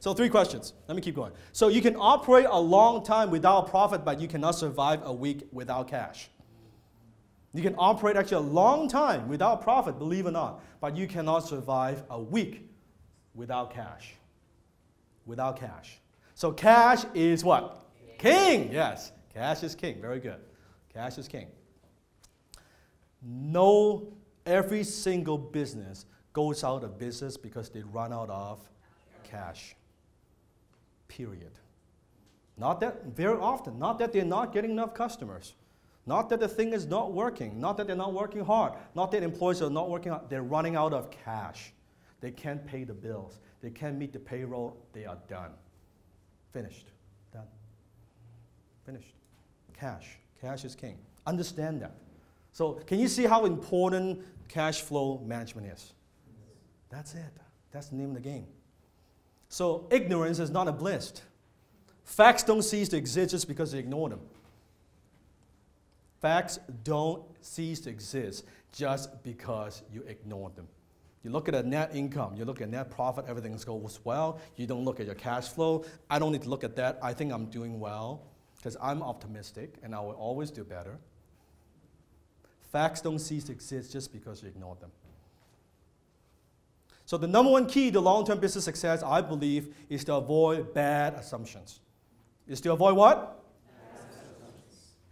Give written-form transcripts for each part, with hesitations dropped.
So 3 questions. Let me keep going. So you can operate a long time without profit, but you cannot survive a week without cash. You can operate actually a long time without profit, believe it or not, but you cannot survive a week without cash. Without cash. So cash is what? King. Yes, cash is king. Very good. Cash is king. No, every single business goes out of business because they run out of cash. Period. Not that very often, not that they're not getting enough customers, not that the thing is not working, not that they're not working hard, not that employees are not working hard, they're running out of cash. They can't pay the bills, they can't meet the payroll, they are done. Finished. Done. Finished. Cash. Cash is king. Understand that. So can you see how important cash flow management is? That's it. That's the name of the game. So ignorance is not a bliss. Facts don't cease to exist just because you ignore them. Facts don't cease to exist just because you ignore them. You look at a net income, you look at net profit, everything goes well. You don't look at your cash flow. I don't need to look at that. I think I'm doing well because I'm optimistic and I will always do better. Facts don't cease to exist just because you ignore them. So the number one key to long-term business success, I believe, is to avoid bad assumptions. Is to avoid what?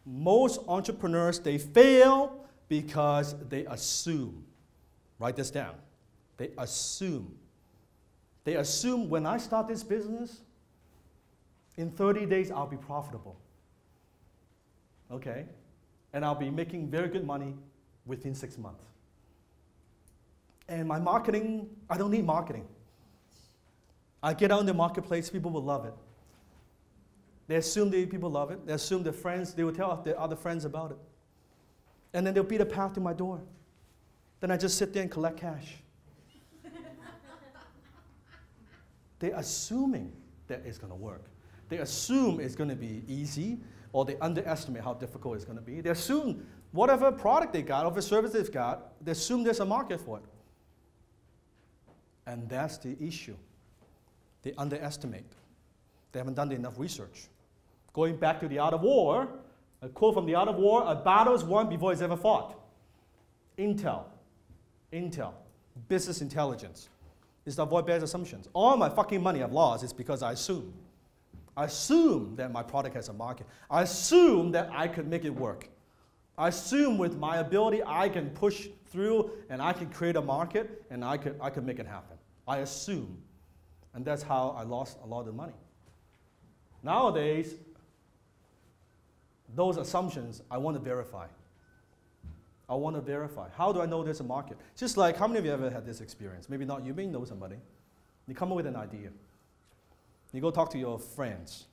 Most entrepreneurs, they fail because they assume. Write this down. They assume. They assume when I start this business, in 30 days I'll be profitable. Okay? And I'll be making very good money within 6 months. And my marketing, I don't need marketing. I get out in the marketplace, people will love it. They assume that people love it. They assume their friends, they will tell their other friends about it. And then they'll beat a path to my door. Then I just sit there and collect cash. They're assuming that it's going to work. They assume it's going to be easy, or they underestimate how difficult it's going to be. They assume whatever product they got, whatever service they've got, they assume there's a market for it. And that's the issue. They underestimate. They haven't done enough research. Going back to the Art of War, a quote from the Art of War, a battle is won before it's ever fought. Intel, business intelligence, is to avoid bad assumptions. All my fucking money I've lost is because I assume. I assume that my product has a market. I assume that I could make it work. I assume with my ability I can push through and I can create a market and I could make it happen. I assume. And that's how I lost a lot of money. Nowadays, those assumptions I want to verify. I want to verify. How do I know there's a market? Just like, how many of you ever had this experience? Maybe not you, may know somebody. You come up with an idea. You go talk to your friends.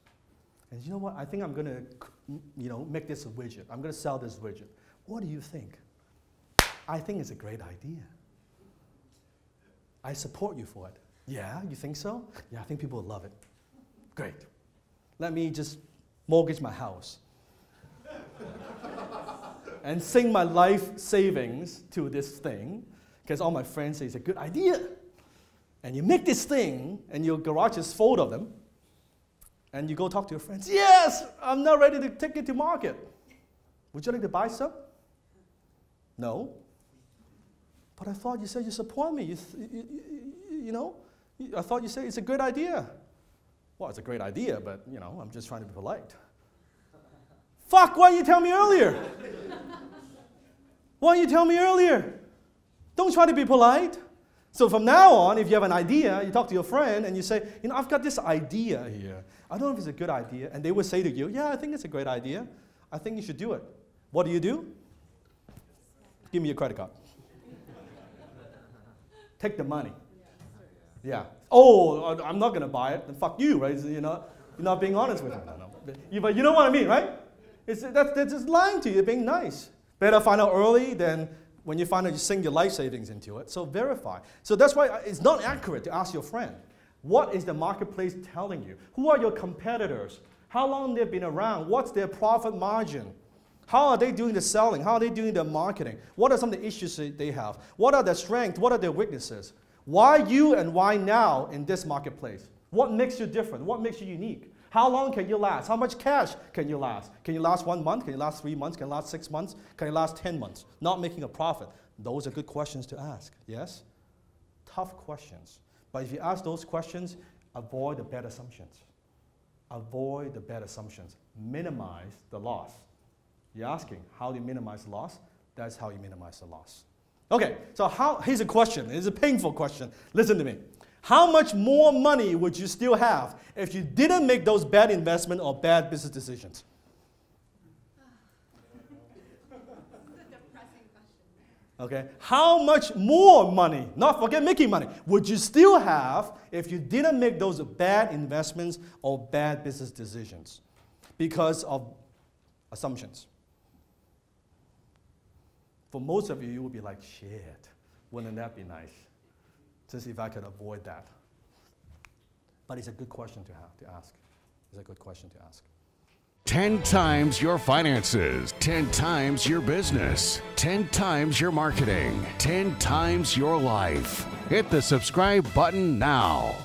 And you know what? I think I'm going to make this a widget. I'm going to sell this widget. What do you think? I think it's a great idea. I support you for it. Yeah, you think so? Yeah, I think people will love it. Great. Let me just mortgage my house and sink my life savings to this thing because all my friends say it's a good idea. And you make this thing and your garage is full of them and you go talk to your friends. Yes, I'm not ready to take it to market. Would you like to buy some? No. But I thought you said you support me. I thought you said it's a good idea. Well, it's a great idea, but I'm just trying to be polite. Fuck, why didn't you tell me earlier? Why didn't you tell me earlier? Don't try to be polite. So from now on, if you have an idea, you talk to your friend and you say, I've got this idea here. I don't know if it's a good idea. And they will say to you, yeah, I think it's a great idea. I think you should do it. What do? Give me your credit card. Take the money. Yeah. Oh, I'm not going to buy it. Then fuck you, right? You're not being honest with me. No. But you know what I mean, right? They're just lying to you. They're being nice. Better find out early than when you find out you sink your life savings into it. So verify. So that's why it's not accurate to ask your friend, what is the marketplace telling you? Who are your competitors? How long they've been around? What's their profit margin? How are they doing the selling? How are they doing the marketing? What are some of the issues they have? What are their strengths? What are their weaknesses? Why you and why now in this marketplace? What makes you different? What makes you unique? How long can you last? How much cash can you last? Can you last 1 month? Can you last 3 months? Can you last 6 months? Can you last 10 months? Not making a profit. Those are good questions to ask, yes? Tough questions. But if you ask those questions, avoid the bad assumptions. Avoid the bad assumptions. Minimize the loss. You're asking, how do you minimize the loss? That's how you minimize the loss. Okay, so here's a question. It's a painful question. Listen to me. How much more money would you still have if you didn't make those bad investment or bad business decisions? Okay, how much more money, not forget making money, would you still have if you didn't make those bad investments or bad business decisions because of assumptions? For most of you, you would be like, shit, wouldn't that be nice? Just if I could avoid that. But it's a good question to ask. It's a good question to ask. 10 times your finances, 10 times your business, 10 times your marketing, 10 times your life. Hit the subscribe button now.